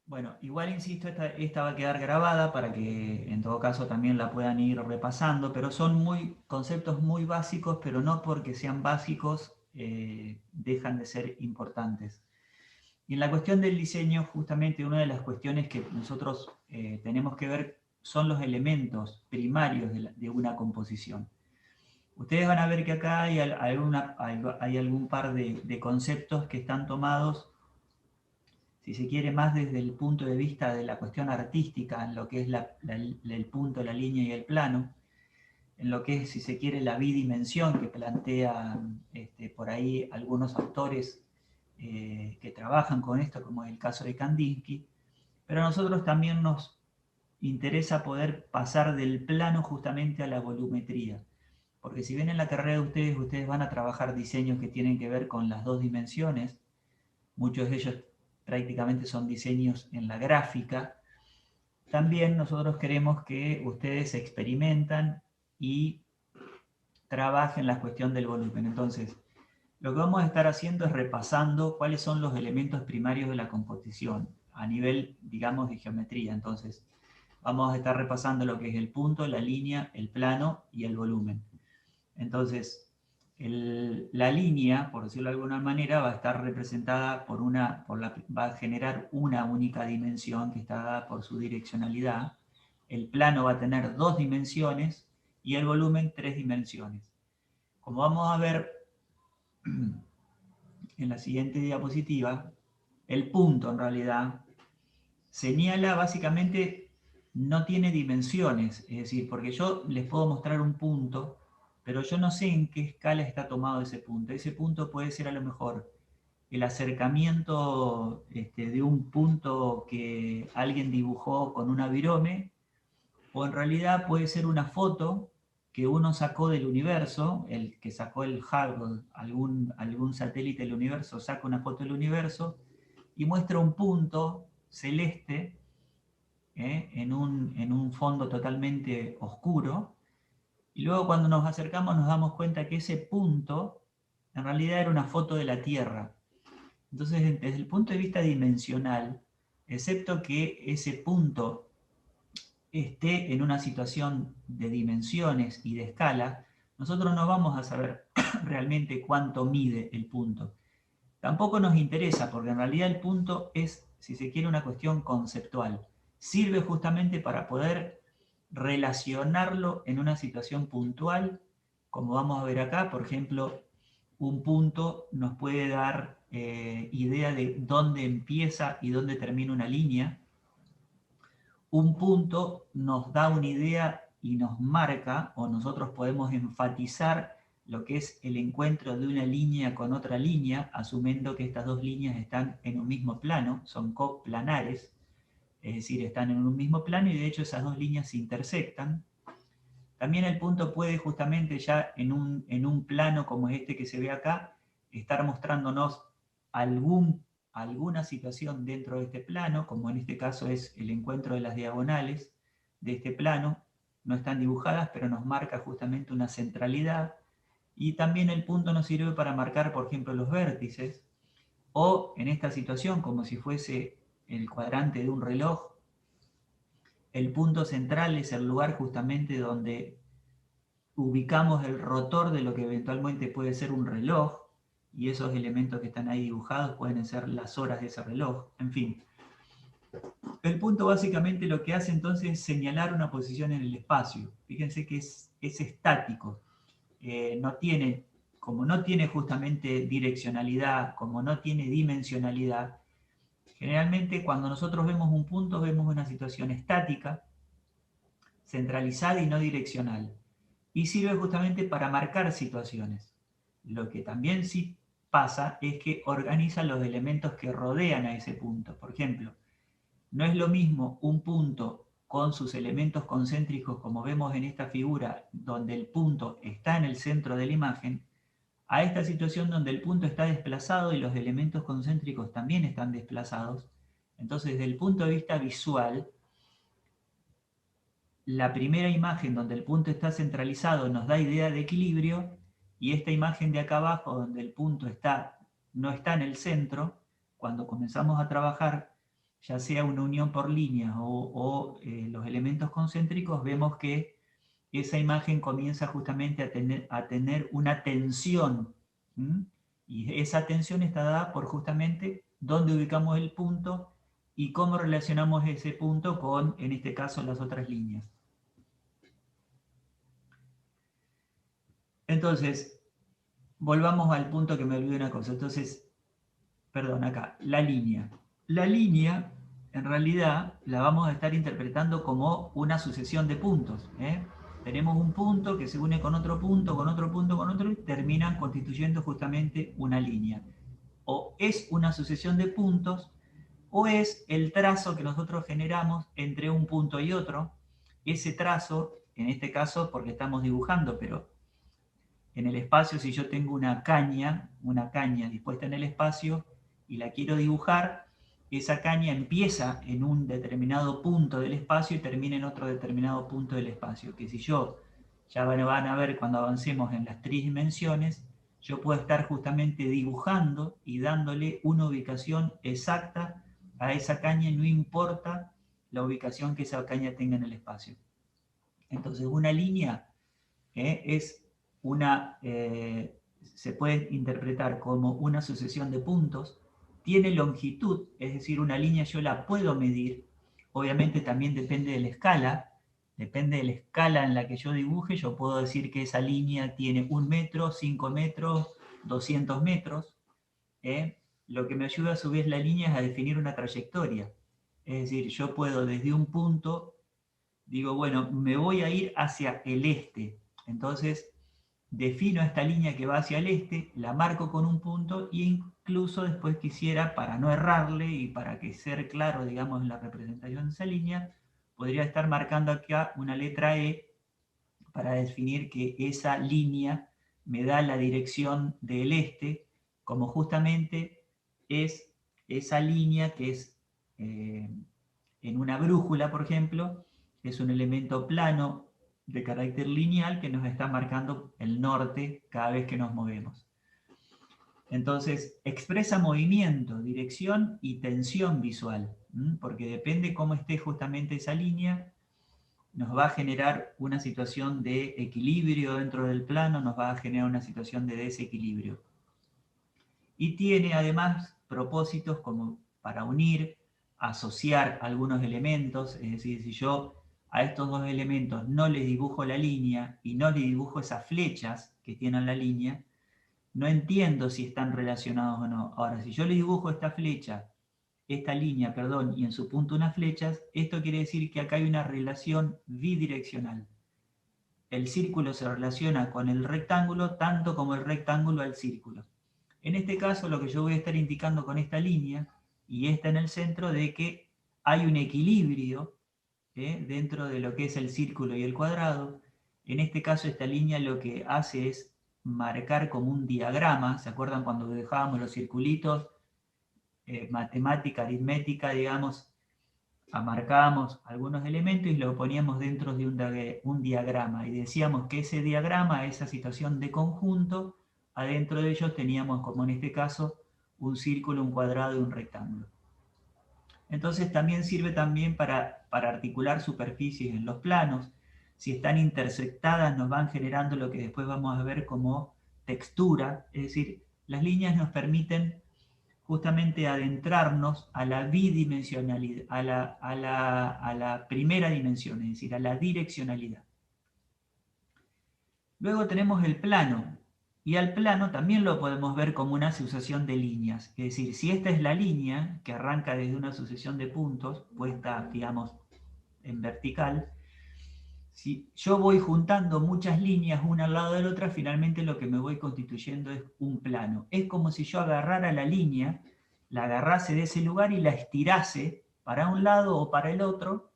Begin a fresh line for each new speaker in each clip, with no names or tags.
Bueno, igual insisto, esta va a quedar grabada para que en todo caso también la puedan ir repasando, pero son conceptos muy básicos, pero no porque sean básicos dejan de ser importantes. Y en la cuestión del diseño, justamente una de las cuestiones que nosotros tenemos que ver son los elementos primarios de una composición. Ustedes van a ver que acá hay algún par de conceptos que están tomados, si se quiere, más desde el punto de vista de la cuestión artística, en lo que es el punto, la línea y el plano, en lo que es, si se quiere, la bidimensión que plantean por ahí algunos autores que trabajan con esto, como es el caso de Kandinsky, pero a nosotros también nos interesa poder pasar del plano justamente a la volumetría, porque si bien en la carrera de ustedes van a trabajar diseños que tienen que ver con las dos dimensiones, muchos de ellos prácticamente son diseños en la gráfica, también nosotros queremos que ustedes experimentan y trabajen la cuestión del volumen. Entonces, lo que vamos a estar haciendo es repasando cuáles son los elementos primarios de la composición a nivel, digamos, de geometría. Entonces, vamos a estar repasando lo que es el punto, la línea, el plano y el volumen. Entonces, la línea, por decirlo de alguna manera, va a estar representada va a generar una única dimensión que está dada por su direccionalidad. El plano va a tener dos dimensiones y el volumen tres dimensiones. Como vamos a ver en la siguiente diapositiva, el punto en realidad señala básicamente, no tiene dimensiones, es decir, porque yo les puedo mostrar un punto, pero yo no sé en qué escala está tomado ese punto. Ese punto puede ser a lo mejor el acercamiento de un punto que alguien dibujó con una virome, o en realidad puede ser una foto que uno sacó del universo, el que sacó el Hubble, algún satélite del universo, saca una foto del universo y muestra un punto celeste en un fondo totalmente oscuro, y luego cuando nos acercamos nos damos cuenta que ese punto en realidad era una foto de la Tierra. Entonces, desde el punto de vista dimensional, excepto que ese punto esté en una situación de dimensiones y de escala, nosotros no vamos a saber realmente cuánto mide el punto. Tampoco nos interesa, porque en realidad el punto es, si se quiere, una cuestión conceptual. Sirve justamente para poder relacionarlo en una situación puntual, como vamos a ver acá. Por ejemplo, un punto nos puede dar idea de dónde empieza y dónde termina una línea. Un punto nos da una idea y nos marca, o nosotros podemos enfatizar lo que es el encuentro de una línea con otra línea, asumiendo que estas dos líneas están en un mismo plano, son coplanares, es decir, están en un mismo plano y de hecho esas dos líneas se intersectan. También el punto puede justamente ya en un plano como este que se ve acá, estar mostrándonos alguna situación dentro de este plano, como en este caso es el encuentro de las diagonales de este plano. No están dibujadas, pero nos marca justamente una centralidad. Y también el punto nos sirve para marcar, por ejemplo, los vértices, o en esta situación, como si fuese el cuadrante de un reloj, el punto central es el lugar justamente donde ubicamos el rotor de lo que eventualmente puede ser un reloj, y esos elementos que están ahí dibujados pueden ser las horas de ese reloj, en fin. El punto básicamente lo que hace entonces es señalar una posición en el espacio. Fíjense que es estático, no tiene, como no tiene justamente direccionalidad, como no tiene dimensionalidad, generalmente cuando nosotros vemos un punto vemos una situación estática, centralizada y no direccional, y sirve justamente para marcar situaciones. Lo que también sí pasa es que organiza los elementos que rodean a ese punto. Por ejemplo, no es lo mismo un punto con sus elementos concéntricos, como vemos en esta figura, donde el punto está en el centro de la imagen, a esta situación donde el punto está desplazado y los elementos concéntricos también están desplazados. Entonces, desde el punto de vista visual, la primera imagen donde el punto está centralizado nos da idea de equilibrio, y esta imagen de acá abajo donde el punto no está en el centro, cuando comenzamos a trabajar ya sea una unión por líneas o los elementos concéntricos, vemos que esa imagen comienza justamente a tener una tensión. Y esa tensión está dada por justamente dónde ubicamos el punto y cómo relacionamos ese punto con, en este caso, las otras líneas. Entonces, volvamos al punto que me olvidé una cosa. Entonces, perdón, acá, la línea. La línea, en realidad, la vamos a estar interpretando como una sucesión de puntos. Tenemos un punto que se une con otro punto, con otro punto, con otro, y terminan constituyendo justamente una línea. O es una sucesión de puntos, o es el trazo que nosotros generamos entre un punto y otro. Ese trazo, en este caso, porque estamos dibujando, pero en el espacio, si yo tengo una caña dispuesta en el espacio y la quiero dibujar, esa caña empieza en un determinado punto del espacio y termina en otro determinado punto del espacio. Que si yo, ya van a ver cuando avancemos en las 3 dimensiones, yo puedo estar justamente dibujando y dándole una ubicación exacta a esa caña, no importa la ubicación que esa caña tenga en el espacio. Entonces, una línea es se puede interpretar como una sucesión de puntos, tiene longitud, es decir, una línea yo la puedo medir, obviamente también depende de la escala en la que yo dibuje, yo puedo decir que esa línea tiene 1 metro, 5 metros, 200 metros, lo que me ayuda a su vez la línea es a definir una trayectoria, es decir, yo puedo desde un punto, digo, bueno, me voy a ir hacia el este, entonces defino esta línea que va hacia el este, la marco con un punto e incluso después quisiera, para no errarle y para que ser claro, digamos, en la representación de esa línea, podría estar marcando acá una letra E para definir que esa línea me da la dirección del este, como justamente es esa línea que es en una brújula, por ejemplo, es un elemento plano de carácter lineal que nos está marcando el norte cada vez que nos movemos. Entonces, expresa movimiento, dirección y tensión visual, porque depende cómo esté justamente esa línea, nos va a generar una situación de equilibrio dentro del plano, nos va a generar una situación de desequilibrio. Y tiene además propósitos como para unir, asociar algunos elementos, es decir, si yo a estos dos elementos no les dibujo la línea y no les dibujo esas flechas que tienen la línea, no entiendo si están relacionados o no. Ahora, si yo le dibujo esta línea, perdón, y en su punto unas flechas, esto quiere decir que acá hay una relación bidireccional. El círculo se relaciona con el rectángulo tanto como el rectángulo al círculo. En este caso, lo que yo voy a estar indicando con esta línea, y esta en el centro, de que hay un equilibrio dentro de lo que es el círculo y el cuadrado. En este caso, esta línea lo que hace es marcar como un diagrama. ¿Se acuerdan cuando dejábamos los circulitos? Matemática, aritmética, digamos, marcábamos algunos elementos y lo poníamos dentro de un diagrama. Y decíamos que ese diagrama, esa situación de conjunto, adentro de ellos teníamos, como en este caso, un círculo, un cuadrado y un rectángulo. Entonces también sirve también para articular superficies en los planos. Si están intersectadas nos van generando lo que después vamos a ver como textura, es decir, las líneas nos permiten justamente adentrarnos a la bidimensionalidad, a la primera dimensión, es decir, a la direccionalidad. Luego tenemos el plano, y al plano también lo podemos ver como una sucesión de líneas, es decir, si esta es la línea que arranca desde una sucesión de puntos, puesta, digamos, en vertical, si yo voy juntando muchas líneas una al lado de la otra, finalmente lo que me voy constituyendo es un plano. Es como si yo agarrara la línea, la agarrase de ese lugar y la estirase para un lado o para el otro,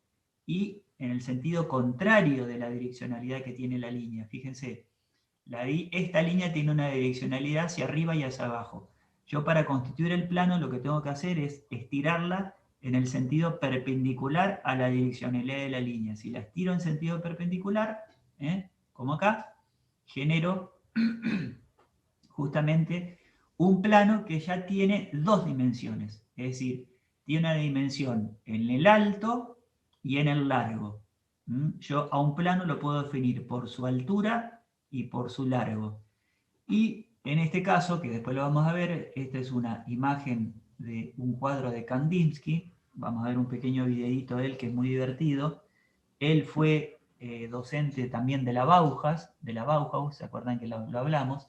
y en el sentido contrario de la direccionalidad que tiene la línea. Fíjense, esta línea tiene una direccionalidad hacia arriba y hacia abajo. Yo para constituir el plano lo que tengo que hacer es estirarla en el sentido perpendicular a la direccionalidad de la línea. Si la estiro en sentido perpendicular, como acá, genero justamente un plano que ya tiene 2 dimensiones. Es decir, tiene una dimensión en el alto y en el largo. Yo a un plano lo puedo definir por su altura y por su largo. Y en este caso, que después lo vamos a ver, esta es una imagen de un cuadro de Kandinsky. Vamos a ver un pequeño videíto de él que es muy divertido. Él fue docente también de la Bauhaus, ¿se acuerdan que lo hablamos?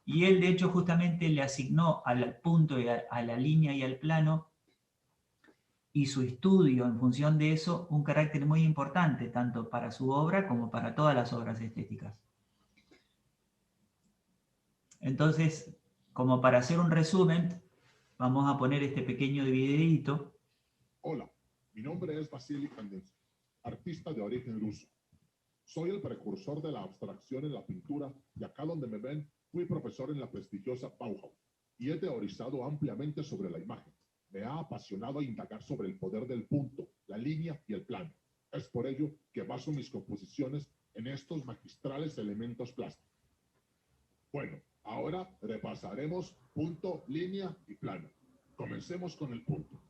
Y él de hecho justamente le asignó al punto y a la línea y al plano y su estudio en función de eso un carácter muy importante, tanto para su obra como para todas las obras estéticas. Entonces, como para hacer un resumen, vamos a poner este pequeño videíto.
Hola, mi nombre es Vasily Kandinsky, artista de origen ruso. Soy el precursor de la abstracción en la pintura y acá donde me ven, fui profesor en la prestigiosa Bauhaus y he teorizado ampliamente sobre la imagen. Me ha apasionado indagar sobre el poder del punto, la línea y el plano. Es por ello que baso mis composiciones en estos magistrales elementos plásticos. Bueno, ahora repasaremos punto, línea y plano. Comencemos con el punto.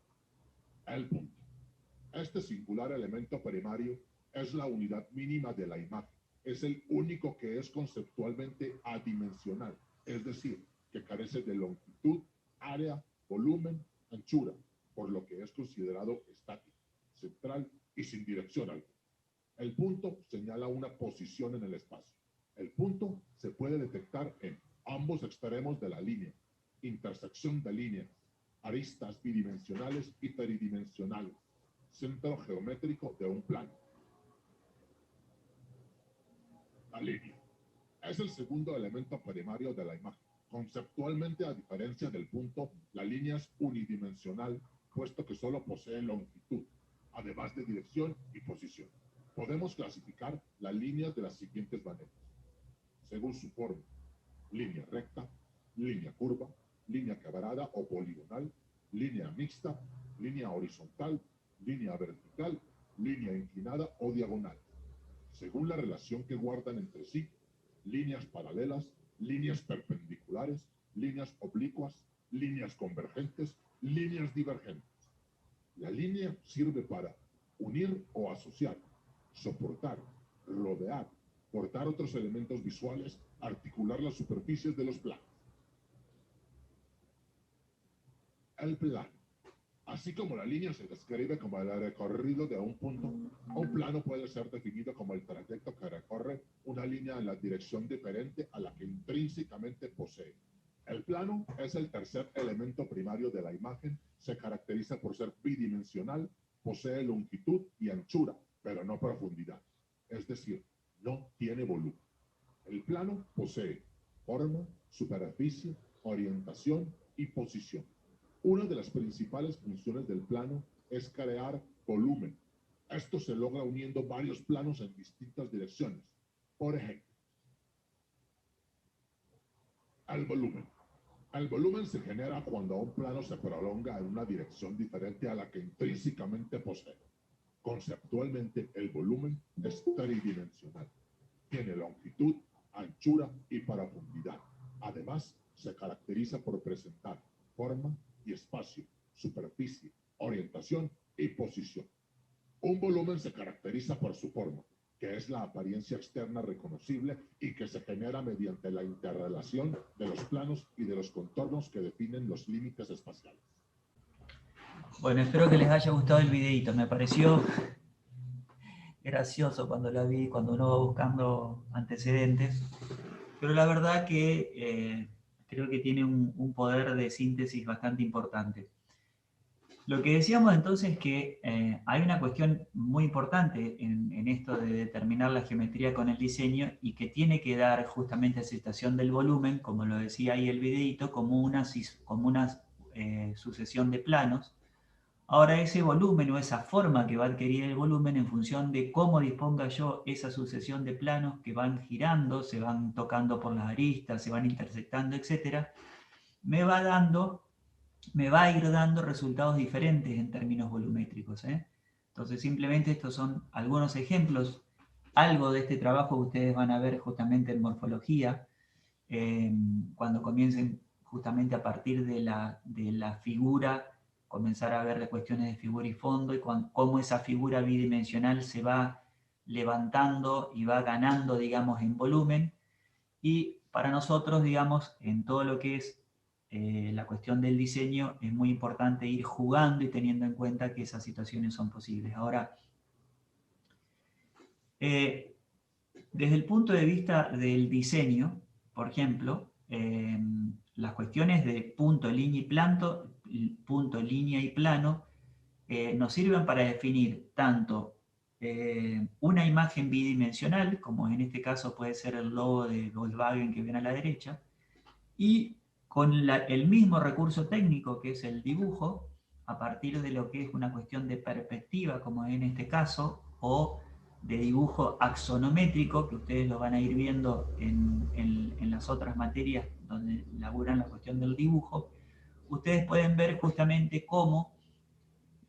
El punto. Este singular elemento primario es la unidad mínima de la imagen. Es el único que es conceptualmente adimensional, es decir, que carece de longitud, área, volumen, anchura, por lo que es considerado estático, central y sin dirección alguna. El punto señala una posición en el espacio. El punto se puede detectar en ambos extremos de la línea, intersección de líneas, aristas bidimensionales y tridimensionales, centro geométrico de un plano. La línea es el segundo elemento primario de la imagen. Conceptualmente, a diferencia del punto, la línea es unidimensional, puesto que solo posee longitud, además de dirección y posición. Podemos clasificar las líneas de las siguientes maneras, según su forma: línea recta, línea curva, línea quebrada o poligonal, línea mixta, línea horizontal, línea vertical, línea inclinada o diagonal, según la relación que guardan entre sí: líneas paralelas, líneas perpendiculares, líneas oblicuas, líneas convergentes, líneas divergentes. La línea sirve para unir o asociar, soportar, rodear, cortar otros elementos visuales, articular las superficies de los planos. El plano. Así como la línea se describe como el recorrido de un punto, un plano puede ser definido como el trayecto que recorre una línea en la dirección diferente a la que intrínsecamente posee. El plano es el tercer elemento primario de la imagen, se caracteriza por ser bidimensional, posee longitud y anchura, pero no profundidad. Es decir, no tiene volumen. El plano posee forma, superficie, orientación y posición. Una de las principales funciones del plano es crear volumen. Esto se logra uniendo varios planos en distintas direcciones. Por ejemplo, el volumen. El volumen se genera cuando un plano se prolonga en una dirección diferente a la que intrínsecamente posee. Conceptualmente, el volumen es tridimensional. Tiene longitud, anchura y profundidad. Además, se caracteriza por presentar forma y espacio, superficie, orientación y posición. Un volumen se caracteriza por su forma, que es la apariencia externa reconocible y que se genera mediante la interrelación de los planos y de los contornos que definen los límites espaciales.
Bueno, espero que les haya gustado el videito. Me pareció gracioso cuando lo vi, cuando uno va buscando antecedentes. Pero la verdad que creo que tiene un poder de síntesis bastante importante. Lo que decíamos entonces es que hay una cuestión muy importante en esto de determinar la geometría con el diseño y que tiene que dar justamente aceptación del volumen, como lo decía ahí el videito, como una sucesión de planos. Ahora ese volumen o esa forma que va a adquirir el volumen en función de cómo disponga yo esa sucesión de planos que van girando, se van tocando por las aristas, se van intersectando, etc., me va a ir dando resultados diferentes en términos volumétricos. Entonces simplemente estos son algunos ejemplos. Algo de este trabajo ustedes van a ver justamente en morfología, cuando comiencen justamente a partir de la figura comenzar a ver las cuestiones de figura y fondo y cómo esa figura bidimensional se va levantando y va ganando, digamos, en volumen. Y para nosotros, digamos, en todo lo que es la cuestión del diseño, es muy importante ir jugando y teniendo en cuenta que esas situaciones son posibles. Ahora, desde el punto de vista del diseño, por ejemplo, las cuestiones de punto, línea y plano nos sirven para definir tanto una imagen bidimensional, como en este caso puede ser el logo de Volkswagen que viene a la derecha, y con el mismo recurso técnico que es el dibujo, a partir de lo que es una cuestión de perspectiva, como en este caso, o de dibujo axonométrico, que ustedes lo van a ir viendo en las otras materias donde laburan la cuestión del dibujo, ustedes pueden ver justamente cómo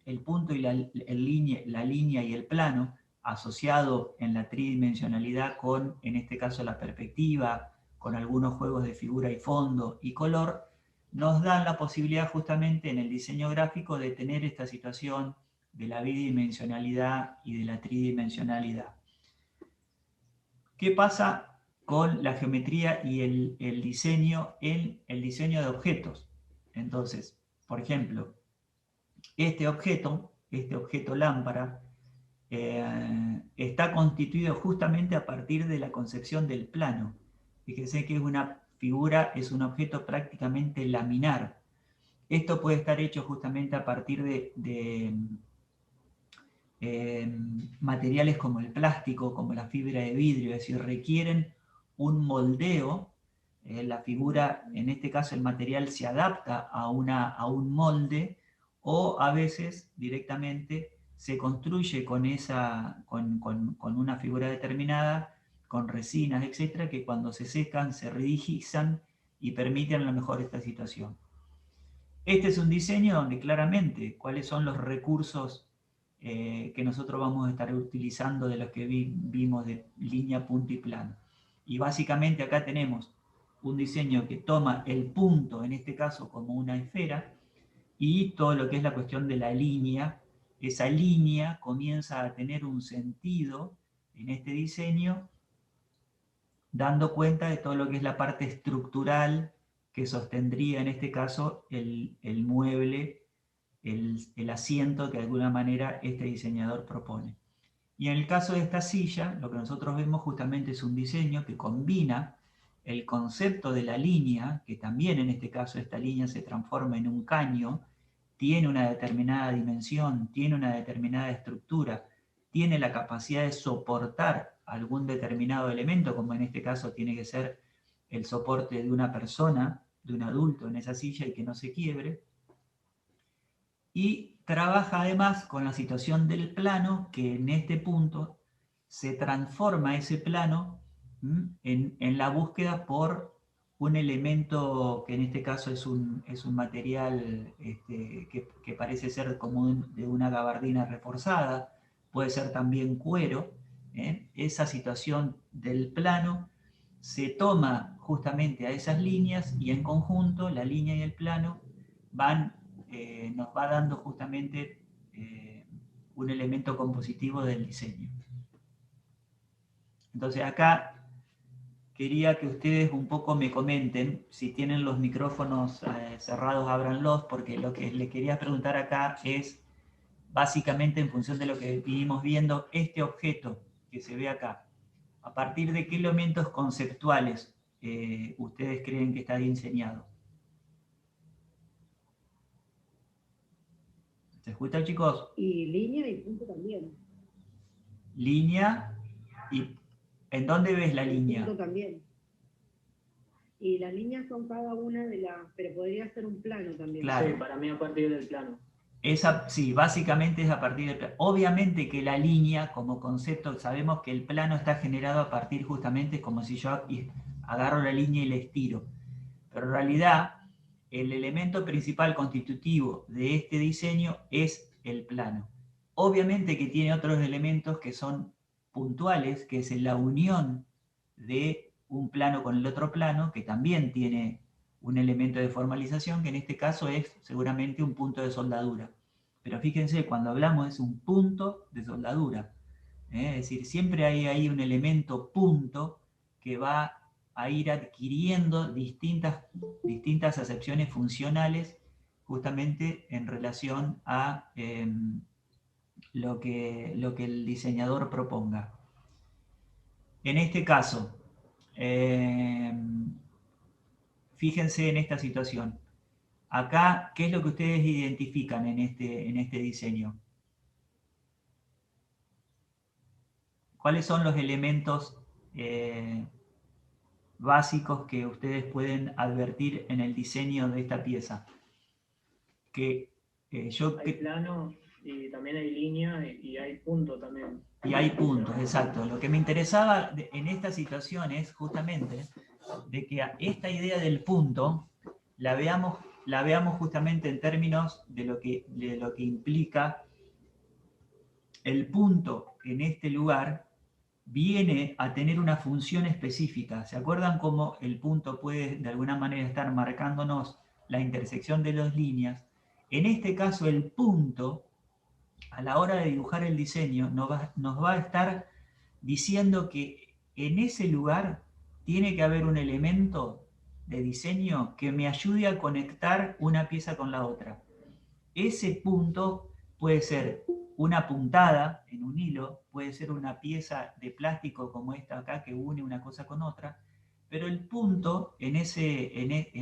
el punto y la línea y el plano, asociado en la tridimensionalidad con, en este caso, la perspectiva, con algunos juegos de figura y fondo y color, nos dan la posibilidad justamente en el diseño gráfico de tener esta situación de la bidimensionalidad y de la tridimensionalidad. ¿Qué pasa con la geometría y el diseño en el diseño de objetos? Entonces, por ejemplo, este objeto lámpara, está constituido justamente a partir de la concepción del plano. Fíjense que es una figura, es un objeto prácticamente laminar. Esto puede estar hecho justamente a partir de materiales como el plástico, como la fibra de vidrio, es decir, requieren un moldeo. La figura, en este caso el material se adapta a un molde, o a veces directamente se construye con una figura determinada, con resinas, etcétera, que cuando se secan se rigidizan y permiten a lo mejor esta situación. Este es un diseño donde claramente cuáles son los recursos que nosotros vamos a estar utilizando de los que vimos de línea, punto y plano. Y básicamente acá tenemos un diseño que toma el punto, en este caso como una esfera, y todo lo que es la cuestión de la línea. Esa línea comienza a tener un sentido en este diseño, dando cuenta de todo lo que es la parte estructural que sostendría en este caso el mueble, el asiento que de alguna manera este diseñador propone. Y en el caso de esta silla, lo que nosotros vemos justamente es un diseño que combina el concepto de la línea, que también en este caso esta línea se transforma en un caño, tiene una determinada dimensión, tiene una determinada estructura, tiene la capacidad de soportar algún determinado elemento, como en este caso tiene que ser el soporte de una persona, de un adulto en esa silla y que no se quiebre. Y trabaja además con la situación del plano, que en este punto se transforma ese plano en la búsqueda por un elemento que en este caso es un material que parece ser como de una gabardina reforzada, puede ser también cuero. Esa situación del plano se toma justamente a esas líneas y en conjunto la línea y el plano nos va dando justamente un elemento compositivo del diseño. Entonces acá quería que ustedes un poco me comenten, si tienen los micrófonos cerrados, ábranlos, porque lo que le quería preguntar acá es, básicamente en función de lo que vinimos viendo, este objeto que se ve acá, ¿a partir de qué elementos conceptuales ustedes creen que está diseñado? ¿Se escucha, chicos?
Y línea y punto también.
Línea y... ¿En dónde ves la línea?
Punto también. Y las líneas son cada una de las... Pero podría ser un plano también.
Claro.
Sí, para mí a partir del plano.
Sí, básicamente es a partir del plano. Obviamente que la línea, como concepto, sabemos que el plano está generado a partir justamente como si yo agarro la línea y la estiro. Pero en realidad, el elemento principal constitutivo de este diseño es el plano. Obviamente que tiene otros elementos que son puntuales, que es la unión de un plano con el otro plano, que también tiene un elemento de formalización, que en este caso es seguramente un punto de soldadura. Pero fíjense, cuando hablamos es un punto de soldadura. Es decir, siempre hay ahí un elemento punto que va a ir adquiriendo distintas acepciones funcionales justamente en relación a lo que el diseñador proponga. En este caso, fíjense en esta situación. Acá, ¿qué es lo que ustedes identifican en este diseño? ¿Cuáles son los elementos básicos que ustedes pueden advertir en el diseño de esta pieza?
Hay plano y también hay línea y hay punto también.
Y hay puntos, exacto. Lo que me interesaba en esta situación es justamente de que esta idea del punto la veamos justamente en términos de lo que implica el punto en este lugar. Viene a tener una función específica. ¿Se acuerdan cómo el punto puede de alguna manera estar marcándonos la intersección de las líneas? En este caso el punto, a la hora de dibujar el diseño, nos va a estar diciendo que en ese lugar tiene que haber un elemento de diseño que me ayude a conectar una pieza con la otra. Ese punto puede ser una puntada en un hilo, puede ser una pieza de plástico como esta acá que une una cosa con otra, pero el punto en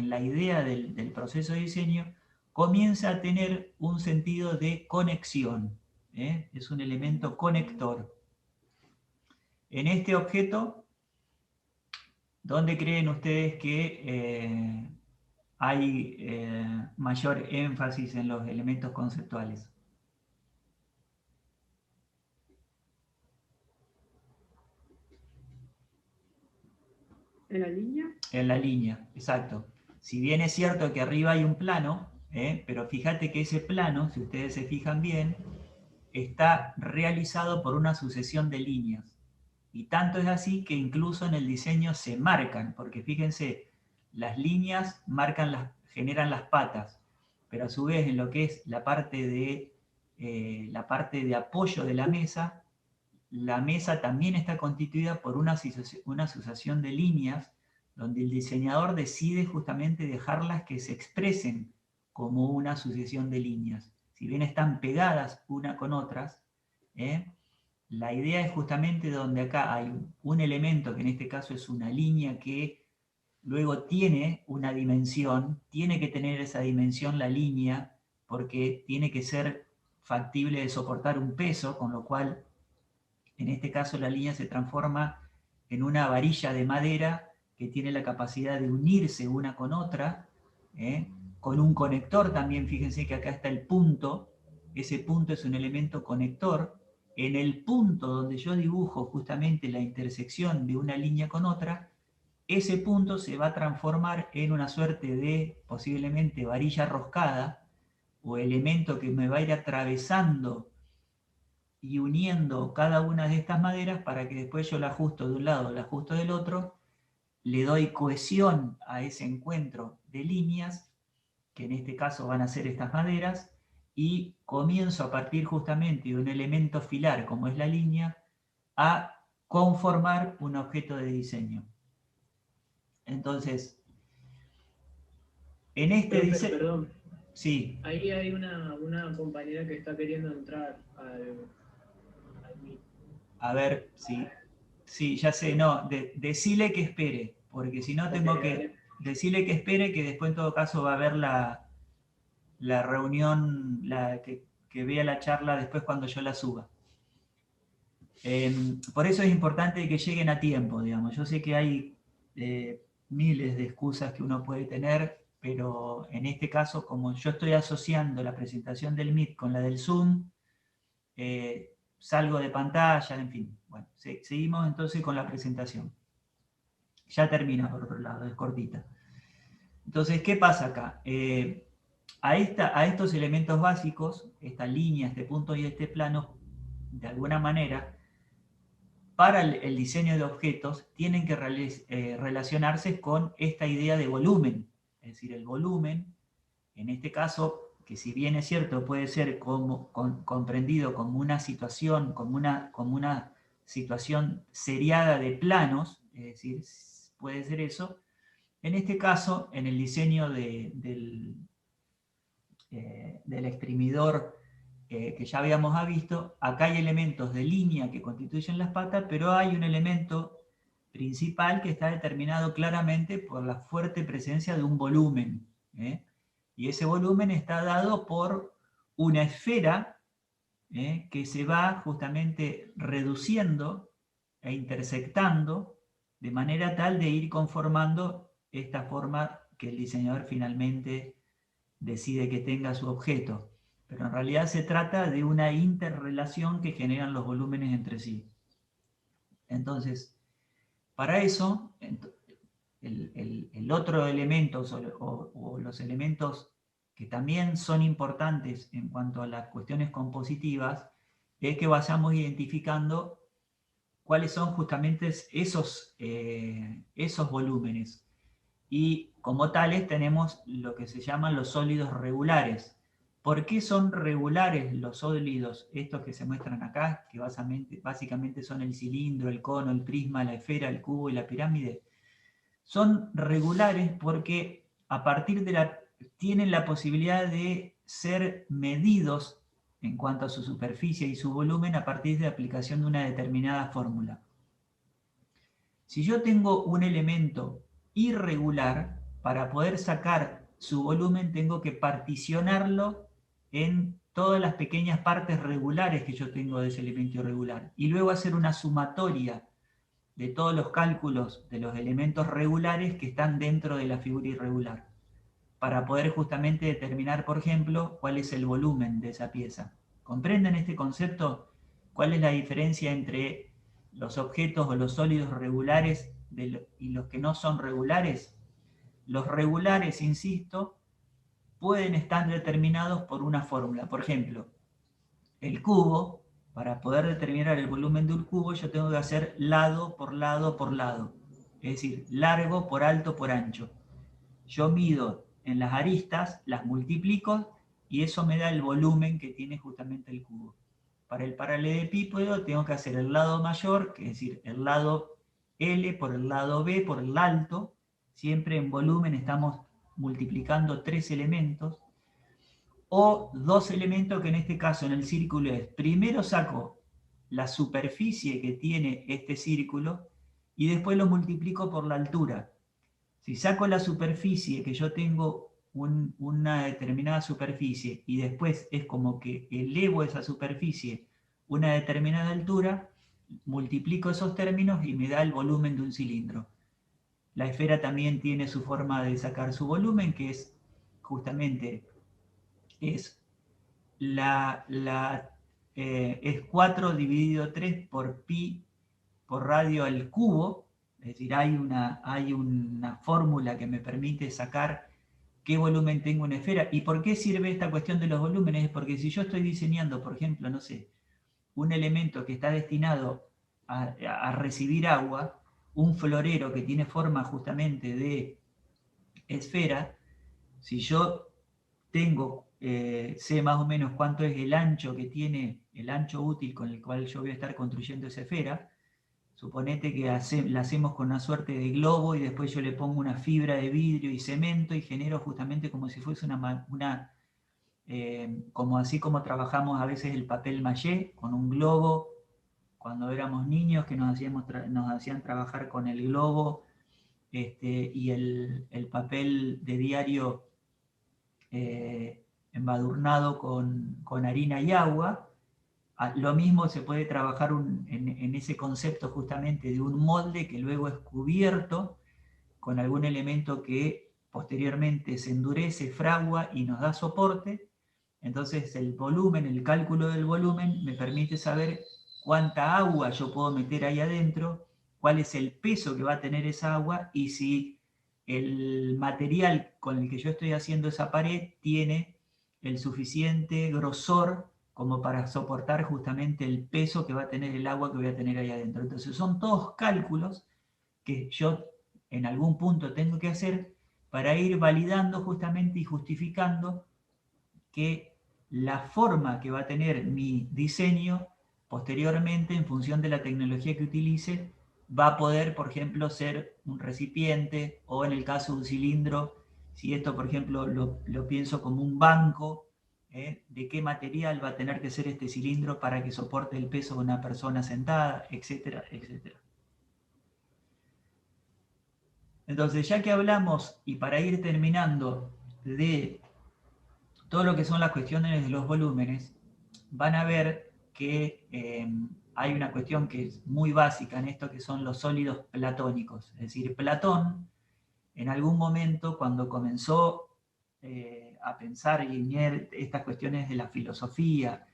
la idea del proceso de diseño comienza a tener un sentido de conexión, ¿eh? Es un elemento conector. En este objeto, ¿dónde creen ustedes que hay mayor énfasis en los elementos conceptuales?
¿En la línea?
En la línea, exacto. Si bien es cierto que arriba hay un plano, pero fíjate que ese plano, si ustedes se fijan bien, está realizado por una sucesión de líneas. Y tanto es así que incluso en el diseño se marcan, porque fíjense, las líneas generan las patas, pero a su vez en lo que es la parte de apoyo de la mesa también está constituida por una sucesión de líneas donde el diseñador decide justamente dejarlas que se expresen como una sucesión de líneas. Si bien están pegadas una con otras, la idea es justamente donde acá hay un elemento, que en este caso es una línea que luego tiene una dimensión, tiene que tener esa dimensión la línea, porque tiene que ser factible de soportar un peso, con lo cual en este caso la línea se transforma en una varilla de madera que tiene la capacidad de unirse una con otra, con un conector también. Fíjense que acá está el punto, ese punto es un elemento conector. En el punto donde yo dibujo justamente la intersección de una línea con otra, ese punto se va a transformar en una suerte de posiblemente varilla roscada o elemento que me va a ir atravesando y uniendo cada una de estas maderas para que después yo la ajusto de un lado, la ajusto del otro, le doy cohesión a ese encuentro de líneas, que en este caso van a ser estas maderas, y comienzo a partir justamente de un elemento filar como es la línea, a conformar un objeto de diseño. Entonces, en este diseño...
Perdón.
Sí.
Ahí hay una compañera que está queriendo entrar al Meet.
A ver, sí, ya sé, no, decile que espere, porque si no tengo que... Decirle que espere, que después en todo caso va a haber la reunión, que vea la charla después cuando yo la suba. Por eso es importante que lleguen a tiempo, digamos. Yo sé que hay miles de excusas que uno puede tener, pero en este caso, como yo estoy asociando la presentación del Meet con la del Zoom, salgo de pantalla, en fin. Bueno, seguimos entonces con la presentación. Ya termina por otro lado, es cortita. Entonces, ¿qué pasa acá? A estos elementos básicos, esta línea, este punto y este plano, de alguna manera, para el diseño de objetos, tienen que relacionarse con esta idea de volumen. es decir, el volumen, en este caso, que si bien es cierto puede ser comprendido como una situación, como una situación seriada de planos, es decir, puede ser eso. En este caso, en el diseño del exprimidor que ya habíamos visto, acá hay elementos de línea que constituyen las patas, pero hay un elemento principal que está determinado claramente por la fuerte presencia de un volumen, y ese volumen está dado por una esfera que se va justamente reduciendo e intersectando de manera tal de ir conformando esta forma que el diseñador finalmente decide que tenga su objeto. Pero en realidad se trata de una interrelación que generan los volúmenes entre sí. Entonces, para eso, el otro elemento o los elementos que también son importantes en cuanto a las cuestiones compositivas es que vayamos identificando cuáles son justamente esos volúmenes. Y como tales tenemos lo que se llaman los sólidos regulares. ¿Por qué son regulares los sólidos, estos que se muestran acá, que básicamente son el cilindro, el cono, el prisma, la esfera, el cubo y la pirámide? Son regulares porque a partir tienen la posibilidad de ser medidos en cuanto a su superficie y su volumen a partir de la aplicación de una determinada fórmula. Si yo tengo un elemento irregular, para poder sacar su volumen tengo que particionarlo en todas las pequeñas partes regulares que yo tengo de ese elemento irregular y luego hacer una sumatoria de todos los cálculos de los elementos regulares que están dentro de la figura irregular para poder justamente determinar, por ejemplo, cuál es el volumen de esa pieza. ¿Comprenden este concepto? ¿Cuál es la diferencia entre los objetos o los sólidos regulares y los que no son regulares? Los regulares, insisto, pueden estar determinados por una fórmula. Por ejemplo, el cubo, para poder determinar el volumen de un cubo, yo tengo que hacer lado por lado por lado. Es decir, largo por alto por ancho. Yo mido en las aristas, las multiplico y eso me da el volumen que tiene justamente el cubo. Para el paralelepípedo tengo que hacer el lado mayor, que es decir, el lado L por el lado B por el alto. Siempre en volumen estamos multiplicando 3 elementos. O 2 elementos que en este caso en el círculo es, primero saco la superficie que tiene este círculo y después lo multiplico por la altura. Si saco la superficie, que yo tengo una determinada superficie y después es como que elevo esa superficie una determinada altura, multiplico esos términos y me da el volumen de un cilindro. La esfera también tiene su forma de sacar su volumen, que es justamente es 4 dividido 3 por pi por radio al cubo. Es decir, hay una fórmula que me permite sacar qué volumen tengo una esfera. ¿Y por qué sirve esta cuestión de los volúmenes? Porque si yo estoy diseñando, por ejemplo, no sé, un elemento que está destinado a recibir agua, un florero que tiene forma justamente de esfera, si yo sé más o menos cuánto es el ancho que tiene, el ancho útil con el cual yo voy a estar construyendo esa esfera. Suponete que la hacemos con una suerte de globo y después yo le pongo una fibra de vidrio y cemento y genero justamente como si fuese como así como trabajamos a veces el papel maché, con un globo, cuando éramos niños que nos hacían trabajar con el globo y el papel de diario embadurnado con harina y agua. Lo mismo se puede trabajar en ese concepto justamente de un molde que luego es cubierto con algún elemento que posteriormente se endurece, fragua y nos da soporte. Entonces el volumen, el cálculo del volumen me permite saber cuánta agua yo puedo meter ahí adentro, cuál es el peso que va a tener esa agua y si el material con el que yo estoy haciendo esa pared tiene el suficiente grosor como para soportar justamente el peso que va a tener el agua que voy a tener ahí adentro. Entonces son todos cálculos que yo en algún punto tengo que hacer para ir validando justamente y justificando que la forma que va a tener mi diseño posteriormente, en función de la tecnología que utilice, va a poder, por ejemplo, ser un recipiente, o en el caso de un cilindro, si esto, por ejemplo, lo pienso como un banco, de qué material va a tener que ser este cilindro para que soporte el peso de una persona sentada, etcétera, etcétera. Entonces, ya que hablamos, y para ir terminando, de todo lo que son las cuestiones de los volúmenes, van a ver que hay una cuestión que es muy básica en esto, que son los sólidos platónicos. Es decir, Platón, en algún momento, cuando comenzó a pensar y unir estas cuestiones de la filosofía,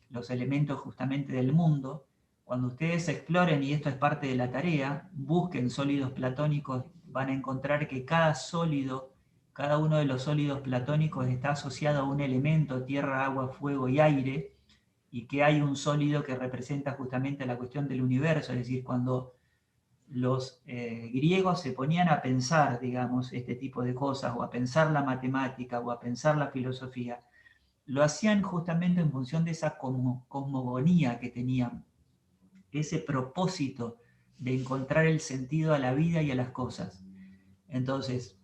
los elementos justamente del mundo, cuando ustedes exploren, y esto es parte de la tarea, busquen sólidos platónicos, van a encontrar que cada sólido, cada uno de los sólidos platónicos está asociado a un elemento: tierra, agua, fuego y aire, y que hay un sólido que representa justamente la cuestión del universo. Es decir, cuando los griegos se ponían a pensar, digamos, este tipo de cosas, o a pensar la matemática, o a pensar la filosofía, lo hacían justamente en función de esa cosmogonía que tenían, ese propósito de encontrar el sentido a la vida y a las cosas. Entonces,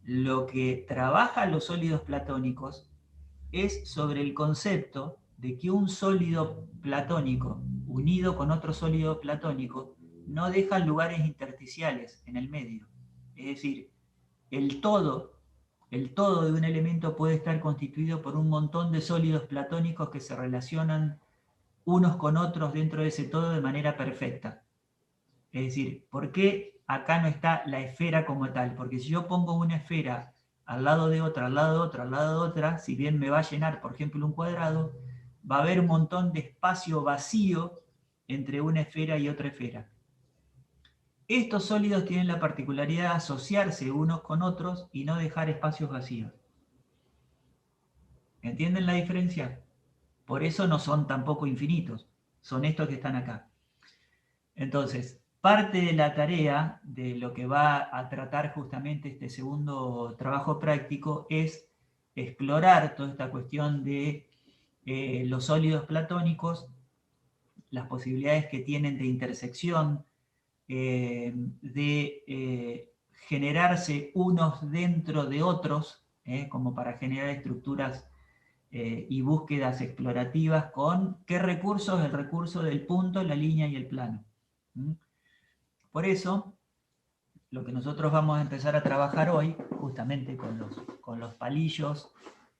lo que trabajan los sólidos platónicos es sobre el concepto de que un sólido platónico unido con otro sólido platónico no deja lugares intersticiales en el medio. Es decir, el todo de un elemento puede estar constituido por un montón de sólidos platónicos que se relacionan unos con otros dentro de ese todo de manera perfecta. Es decir, ¿por qué acá no está la esfera como tal? Porque si yo pongo una esfera al lado de otra, al lado de otra, al lado de otra, si bien me va a llenar, por ejemplo, un cuadrado, va a haber un montón de espacio vacío entre una esfera y otra esfera. Estos sólidos tienen la particularidad de asociarse unos con otros y no dejar espacios vacíos. ¿Entienden la diferencia? Por eso no son tampoco infinitos, son estos que están acá. Entonces, parte de la tarea de lo que va a tratar justamente este segundo trabajo práctico es explorar toda esta cuestión de los sólidos platónicos, las posibilidades que tienen de intersección, de generarse unos dentro de otros, como para generar estructuras y búsquedas explorativas con ¿qué recursos? El recurso del punto, la línea y el plano. Por eso, lo que nosotros vamos a empezar a trabajar hoy, justamente con los palillos,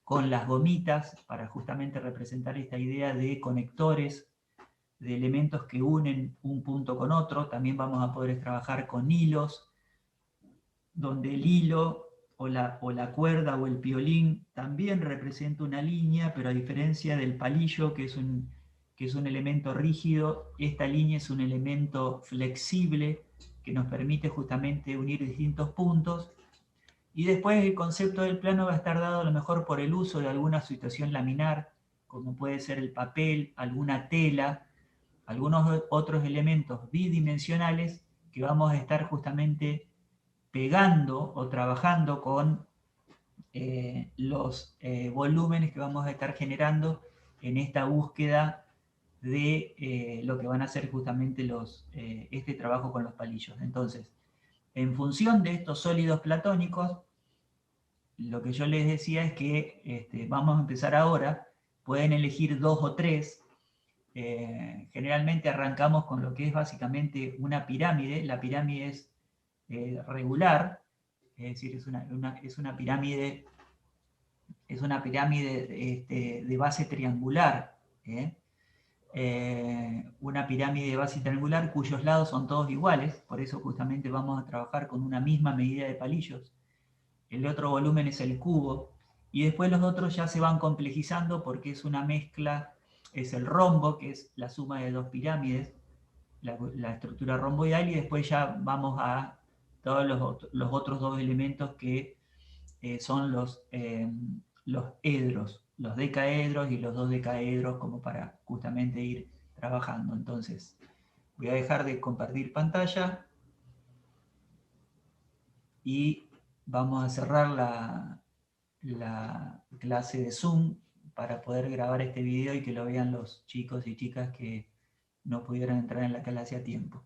con las gomitas, para justamente representar esta idea de conectores, de elementos que unen un punto con otro. También vamos a poder trabajar con hilos, donde el hilo o la cuerda o el piolín también representa una línea, pero a diferencia del palillo, que es un elemento rígido, esta línea es un elemento flexible que nos permite justamente unir distintos puntos. Y después el concepto del plano va a estar dado a lo mejor por el uso de alguna situación laminar, como puede ser el papel, alguna tela, algunos otros elementos bidimensionales que vamos a estar justamente pegando o trabajando con los volúmenes que vamos a estar generando en esta búsqueda de lo que van a ser justamente este trabajo con los palillos. Entonces, en función de estos sólidos platónicos, lo que yo les decía es que vamos a empezar ahora, pueden elegir 2 o 3. Generalmente arrancamos con lo que es básicamente una pirámide. La pirámide es regular, es decir, es una pirámide, de base triangular, una pirámide de base triangular cuyos lados son todos iguales, por eso justamente vamos a trabajar con una misma medida de palillos. El otro volumen es el cubo, y después los otros ya se van complejizando porque es una mezcla, es el rombo, que es la suma de dos pirámides, la estructura romboidal, y después ya vamos a todos los otros dos elementos que son los edros, los decaedros y los dodecaedros, como para justamente ir trabajando. Entonces, voy a dejar de compartir pantalla y vamos a cerrar la clase de Zoom para poder grabar este video y que lo vean los chicos y chicas que no pudieron entrar en la clase a tiempo.